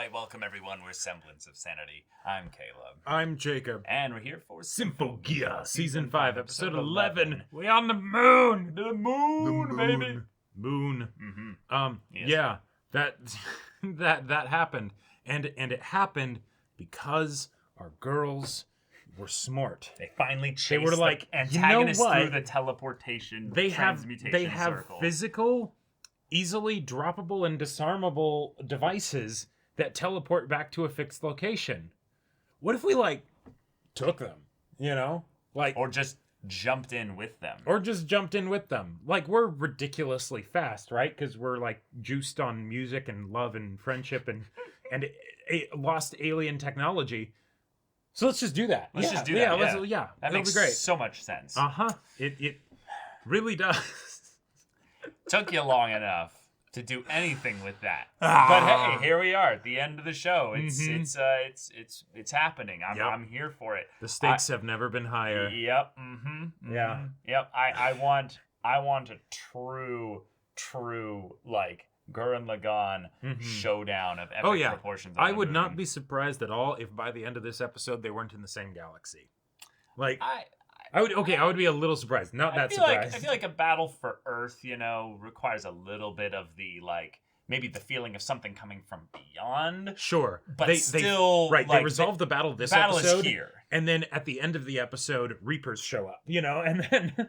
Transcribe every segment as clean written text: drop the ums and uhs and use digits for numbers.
right, welcome everyone. We're Semblance of Sanity. I'm Caleb. I'm Jacob. And we're here for Symphogear, Season 5, Episode 11. We on the moon! The moon, baby! Moon. Mm-hmm. Yes. Yeah, that happened. And it happened because our girls were smart. They finally chased They were like, the antagonist you know what? through the teleportation They have transmutation circle. physical, easily droppable and disarmable devices that teleport back to a fixed location. What if we took them, Or just jumped in with them. or just jumped in with them? We're ridiculously fast, right? Because we're juiced on music and love and friendship and lost alien technology. So let's just do that. Let's just do that. Yeah, That that'll makes be great. so much sense. It really does. Took you long enough to do anything with that. Ah. But hey, here we are at the end of the show. It's happening. I'm here for it. The stakes have never been higher. Yep. Mm-hmm. Yeah. Yep. I want a true Gurren Lagann showdown of epic proportions. I would not be surprised at all if by the end of this episode they weren't in the same galaxy. I would be a little surprised. Not that surprised. I feel like a battle for Earth, requires a little bit of the maybe the feeling of something coming from beyond. Sure, but they they resolve the battle this battle episode is here. And then at the end of the episode, Reapers show up. And then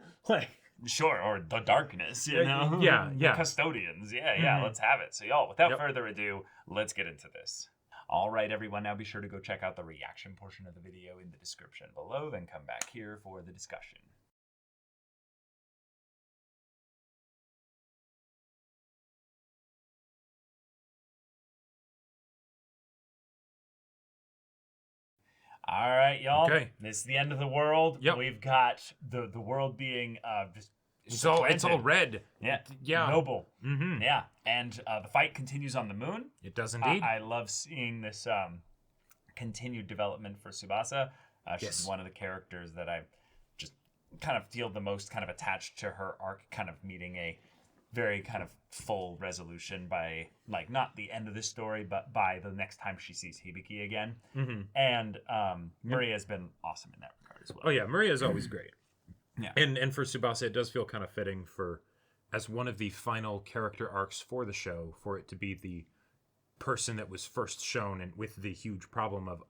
Sure, or the darkness, Yeah. The custodians. Yeah, let's have it. So, y'all, without further ado, let's get into this. All right, everyone, now be sure to go check out the reaction portion of the video in the description below, then come back here for the discussion. All right, y'all. Okay. This is the end of the world. Yep. We've got the world being just it's all red. Yeah. Noble. Mm-hmm. Yeah. And the fight continues on the moon. It does indeed. I love seeing this continued development for Tsubasa. She's one of the characters that I just kind of feel the most kind of attached to her arc, kind of meeting a very kind of full resolution by not the end of this story, but by the next time she sees Hibiki again. Mm-hmm. And Maria's been awesome in that regard as well. Oh yeah, Maria's always great. Yeah. And for Tsubasa, it does feel kind of fitting as one of the final character arcs for the show, for it to be the person that was first shown and with the huge problem of,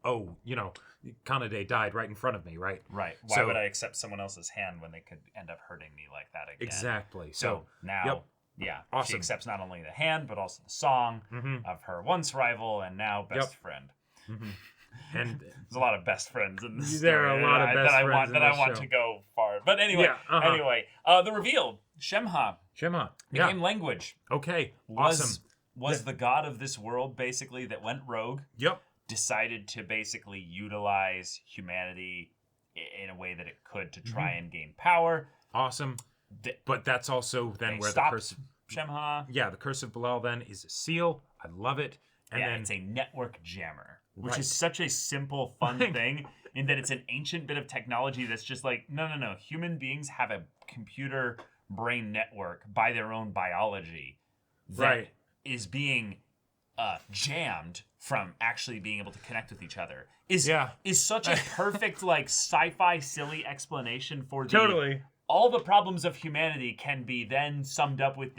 Kanade died right in front of me, right? Right. Why would I accept someone else's hand when they could end up hurting me like that again? Exactly. So now, awesome. She accepts not only the hand, but also the song of her once rival and now best friend. Mm-hmm. And there's a lot of best friends in this story. There are a lot of best friends that I want to go far. But anyway, the reveal, Shemha became language. Okay, awesome. Was the god of this world basically that went rogue. Yep. Decided to basically utilize humanity in a way that it could to try and gain power. Awesome. But that's also then where the curse of Shemha. Yeah, the curse of Belial then is a seal. I love it. And then it's a network jammer, which is such a simple, fun thing in that it's an ancient bit of technology that's just no. Human beings have a computer brain network by their own biology that is being jammed from actually being able to connect with each other. Is such a perfect sci-fi silly explanation for all the problems of humanity can be then summed up with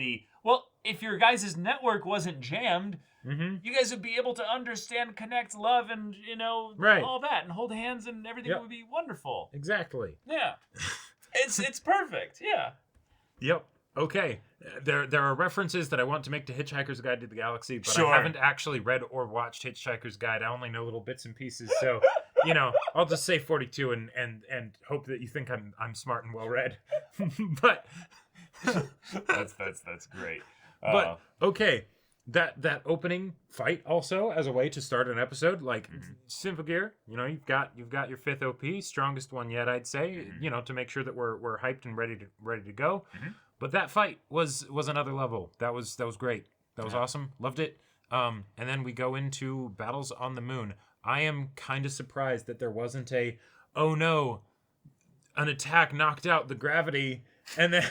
if your guys' network wasn't jammed, you guys would be able to understand, connect, love, and all that, and hold hands, and everything would be wonderful. Exactly. Yeah, it's perfect. Yeah. Yep. Okay. There are references that I want to make to Hitchhiker's Guide to the Galaxy, but I haven't actually read or watched Hitchhiker's Guide. I only know little bits and pieces, so I'll just say 42 and hope that you think I'm smart and well read. But that's great. But okay, that opening fight also as a way to start an episode, Symphogear, you've got your fifth OP, strongest one yet, I'd say, to make sure that we're hyped and ready to go. But that fight was another level. That was great. That was awesome. Loved it. And then we go into battles on the moon. I am kind of surprised that there wasn't an attack knocked out the gravity, and then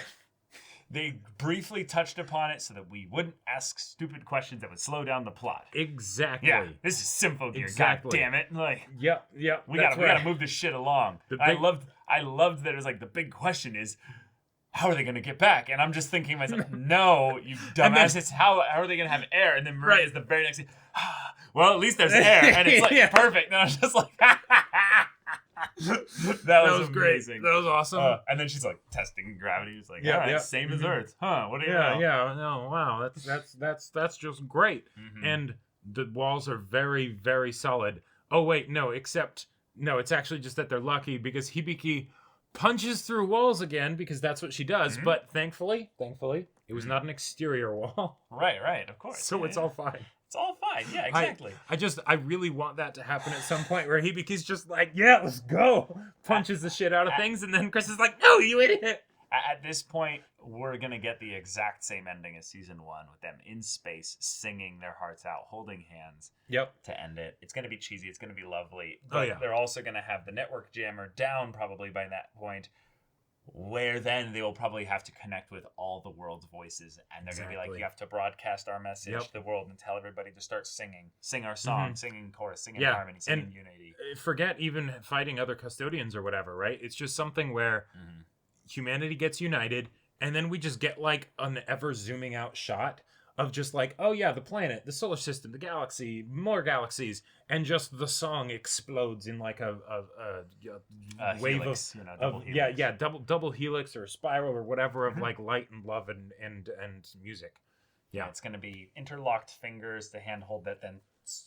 They briefly touched upon it so that we wouldn't ask stupid questions that would slow down the plot. Exactly. Yeah, this is Symphogear. Exactly. God damn it! Like, Yep. we gotta move this shit along. I loved that it was like the big question is, how are they gonna get back? And I'm just thinking to myself, no, you dumbass. It's how are they gonna have air? And then Maria is the very next thing. Well, at least there's air, and it's like perfect. And I was just like, that was great. amazing. That was awesome. And then she's like testing gravity. It's like, all right, same as Earth, huh? What do you know? No, wow, that's just great. And the walls are very, very solid. Oh wait, no, it's actually just that they're lucky because Hibiki punches through walls again because that's what she does. But thankfully, it was not an exterior wall. Right, of course. So it's all fine. It's all fine. Yeah, exactly. I really want that to happen at some point where Hibiki's just like, yeah, let's go. Punches the shit out of things, and then Chris is like, no, you idiot. At this point, we're going to get the exact same ending as season 1 with them in space, singing their hearts out, holding hands to end it. It's going to be cheesy. It's going to be lovely. But they're also going to have the network jammer down probably by that point, where then they will probably have to connect with all the world's voices, and they're going to be like, you have to broadcast our message to the world and tell everybody to start sing our song, singing chorus, singing harmony, singing unity. Forget even fighting other custodians or whatever, right? It's just something where humanity gets united, and then we just get like an ever zooming out shot of just like, oh yeah, the planet, the solar system, the galaxy, more galaxies, and just the song explodes in like a wave helix, of double helix or spiral or whatever of like light and love and music. Yeah, it's gonna be interlocked fingers, the handhold that then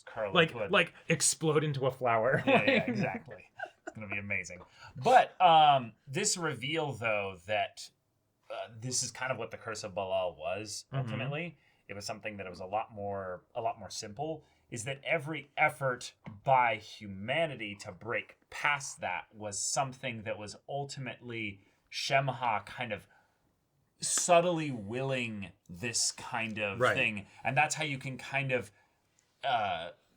curl like explode into a flower. Yeah, exactly. It's gonna be amazing. But this reveal though that this is kind of what the Curse of Balal was ultimately. It was something that was a lot more simple, is that every effort by humanity to break past that was something that was ultimately Shemha kind of subtly willing this kind of thing. And that's how you can kind of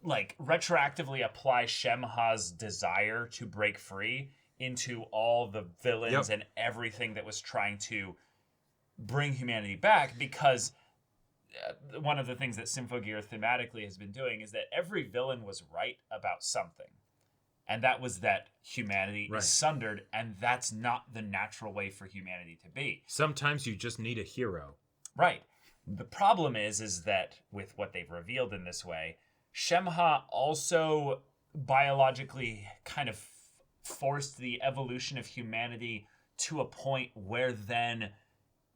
like retroactively apply Shemha's desire to break free into all the villains and everything that was trying to bring humanity back, because one of the things that Symphogear thematically has been doing is that every villain was right about something. And that was that humanity is sundered, and that's not the natural way for humanity to be. Sometimes you just need a hero. Right. The problem is that with what they've revealed in this way, Shemha also biologically kind of forced the evolution of humanity to a point where then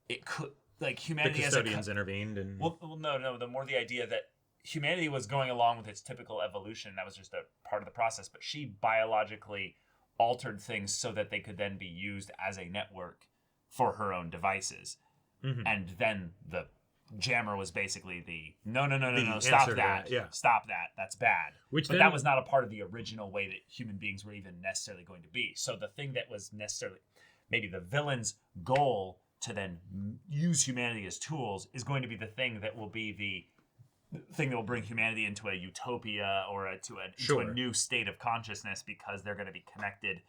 it could, like, humanity the custodians intervened and no, the more the idea that humanity was going along with its typical evolution, that was just a part of the process, but she biologically altered things so that they could then be used as a network for her own devices. And then the jammer was basically the no, stop that. Stop that. That's bad. But that was not a part of the original way that human beings were even necessarily going to be. So the thing that was necessarily maybe the villain's goal to then use humanity as tools is going to be the thing that will be the thing that will bring humanity into a utopia or into a new state of consciousness, because they're going to be connected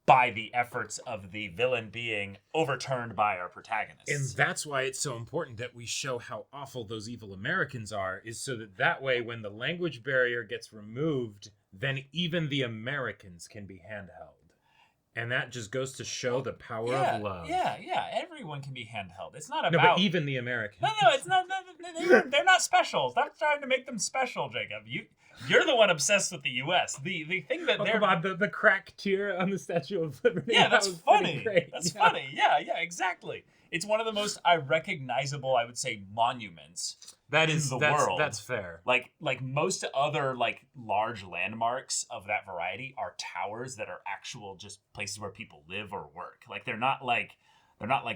by the efforts of the villain being overturned by our protagonists. And that's why it's so important that we show how awful those evil Americans are, is so that way when the language barrier gets removed, then even the Americans can be handheld. And that just goes to show the power of love. Yeah. Everyone can be handheld. It's not about... No, but even the Americans. No, it's not... They're not special. Stop trying to make them special, Jacob. You're the one obsessed with the U.S. The thing that they're... Come on, the crack tear on the Statue of Liberty. Yeah, that's funny. That's funny. Yeah, exactly. It's one of the most recognizable, I would say, monuments in the world. That's fair. Like most other large landmarks of that variety are towers that are actual just places where people live or work. Like they're not like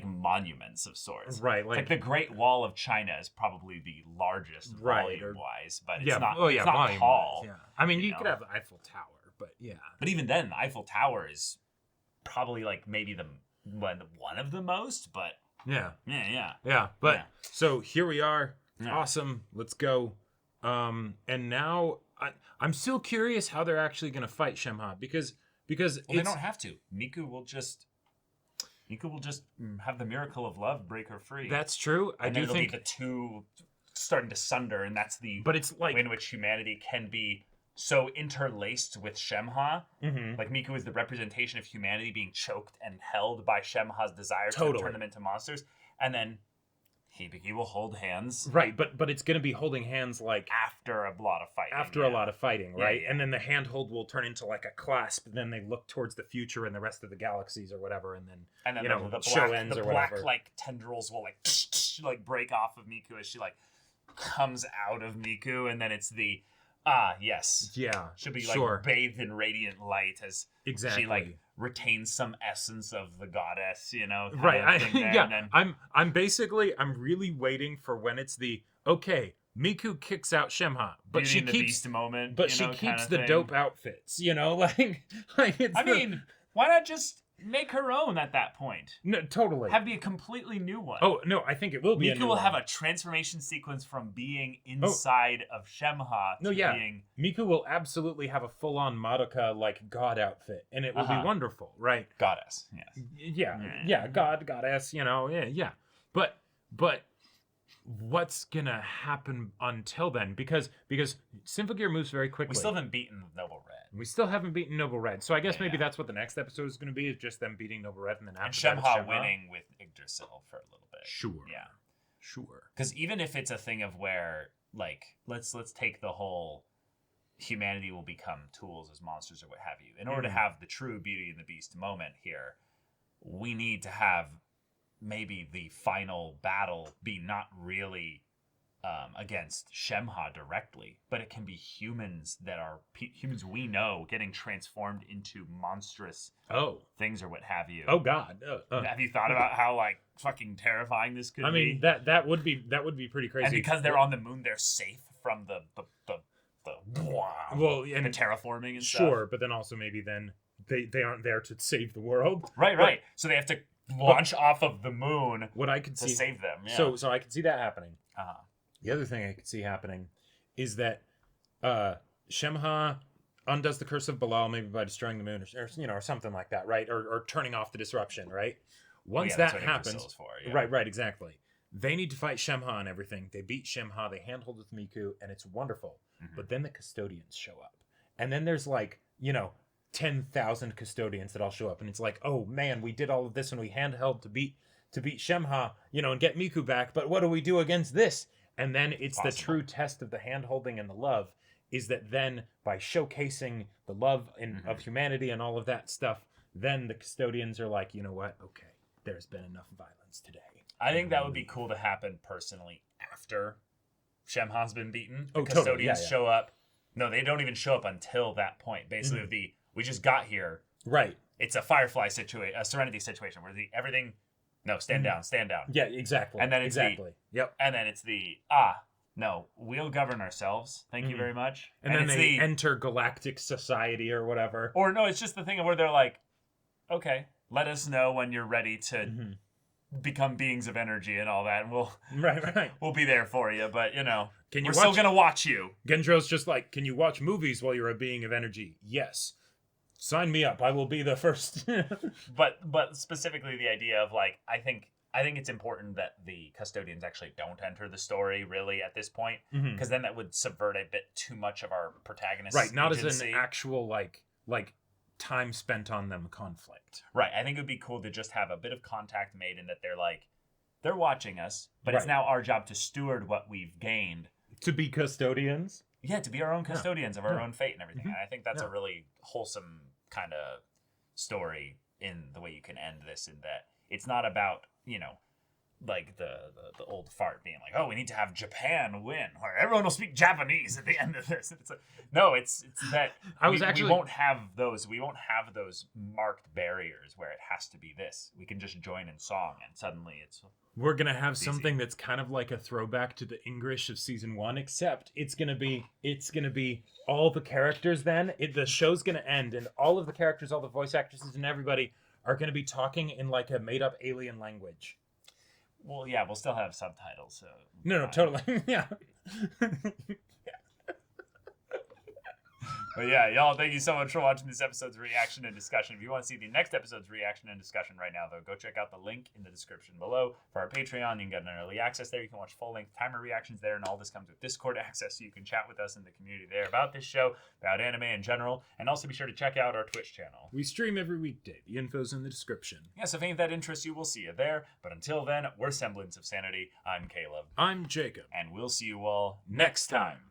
monuments of sorts. Right. Like the Great Wall of China is probably the largest volume-wise, but it's not tall. Yeah. I mean, you could have the Eiffel Tower, but yeah. But even then, the Eiffel Tower is probably maybe one of the most, but yeah. But so here we are. Yeah. Awesome. Let's go. And now I'm still curious how they're actually going to fight Shemha because they don't have to. Miku will just Miku will just have the miracle of love break her free. That's true. And then it'll be the two starting to sunder, and that's the but it's like way in which humanity can be so interlaced with Shemha. Mhm. Like Miku is the representation of humanity being choked and held by Shemha's desire Totally. to turn them into monsters, and then Hibiki will hold hands. Right, but it's gonna be holding hands like After a lot of fighting. after a lot of fighting, right? Yeah. And then the handhold will turn into like a clasp, and then they look towards the future and the rest of the galaxies or whatever, and then And then the show black, ends the or black whatever. like tendrils will like break off of Miku as she like comes out of Miku, and then it's the yes. Yeah, She'll be like sure. bathed in radiant light as Exactly. she like retains some essence of the goddess, kind Right. of thing there, Yeah. and then, I'm really waiting for when it's the okay. Miku kicks out Shemha, but Beauty she and the keeps Beast moment. but she kind keeps of the thing. dope outfits. Like it's I mean, why not just make her own at that point? no, totally. Have be a completely new one. Oh no, I think it will be. Miku will have a transformation sequence from being Oh. inside of Shemha to being. Miku will absolutely have a full-on Madoka like god outfit, and it will be wonderful, right? Goddess, yes. Yeah, goddess, yeah. But what's gonna happen until then? Because Symphogear moves very quickly. We still haven't beaten Noble Red. We still haven't beaten Noble Red, so I guess maybe Yeah. that's what the next episode is going to be, is just them beating Noble Red, and then And after that, it's Shemha winning with Yggdrasil for a little bit. Sure. Yeah. Sure. Because even if it's a thing of where, like, let's take the whole humanity will become tools as monsters or what have you. In order to have the true Beauty and the Beast moment here, we need to have maybe the final battle be not really against Shemha directly, but it can be humans that are humans we know getting transformed into monstrous things or what have you. Oh God. Have you thought about how like fucking terrifying this could be? I mean that would be pretty crazy. And because they're on the moon, they're safe from the terraforming and stuff. Sure, but then also maybe then they aren't there to save the world. Right. So they have to launch off of the moon What I could to see save them. Yeah. So I could see that happening. Uh-huh. The other thing I could see happening is that Shemha undoes the curse of Belial, maybe by destroying the moon, or something like that, right? Or turning off the disruption, right? Once that's that what happens, Yggdrasil's for, yeah. right, exactly. They need to fight Shemha and everything. They beat Shemha, they handhold with Miku, and it's wonderful. Mm-hmm. But then the custodians show up, and then there's 10,000 custodians that all show up, and it's like, oh man, we did all of this and we handheld to beat Shemha, and get Miku back. But what do we do against this? And then it's the true test of the hand-holding and the love, is that then by showcasing the love of humanity and all of that stuff, then the custodians are like, you know what? Okay, there's been enough violence today. I think that would be cool to happen personally after Shemha's been beaten. The Oh, totally. custodians Yeah. show up. No, they don't even show up until that point. Basically, we just got here. Right. It's a Firefly situation, a Serenity situation where everything. No, stand down. Yeah, exactly. And then it's Yep. And then it's no, we'll govern ourselves. Thank you very much. And then it's they enter galactic society or whatever. Or no, it's just the thing of where they're like, okay, let us know when you're ready to become beings of energy and all that, and Right. we'll be there for you. But We're still gonna watch you. Gendro's just like, can you watch movies while you're a being of energy? Yes. Sign me up. I will be the first. But specifically the idea of like, I think it's important that the custodians actually don't enter the story really at this point, because then that would subvert a bit too much of our protagonist. Right, not agency. as an actual like time spent on them conflict. Right, I think it would be cool to just have a bit of contact made, and that they're watching us, but it's Right. now our job to steward what we've gained. To be custodians. Yeah, to be our own custodians of our own fate and everything. And I think that's Yeah. a really wholesome kind of story in the way you can end this, in that it's not about, like the old fart being like, oh, we need to have Japan win, or everyone will speak Japanese at the end of this. It's like, no, it's that we won't have those marked barriers where it has to be this. We can just join in song, and suddenly We're gonna have something that's kind of like a throwback to the English of season 1, except it's gonna be all the characters. Then the show's gonna end, and all of the characters, all the voice actresses, and everybody are gonna be talking in like a made-up alien language. Well, yeah, we'll still have subtitles. So No, totally, yeah. But yeah, y'all, thank you so much for watching this episode's reaction and discussion. If you want to see the next episode's reaction and discussion right now, though, go check out the link in the description below for our Patreon. You can get an early access there. You can watch full-length timer reactions there, and all this comes with Discord access, so you can chat with us in the community there about this show, about anime in general, and also be sure to check out our Twitch channel. We stream every weekday. The info's in the description. Yeah, so if any of that interests you, we'll see you there. But until then, we're Semblance of Sanity. I'm Caleb. I'm Jacob. And we'll see you all next time.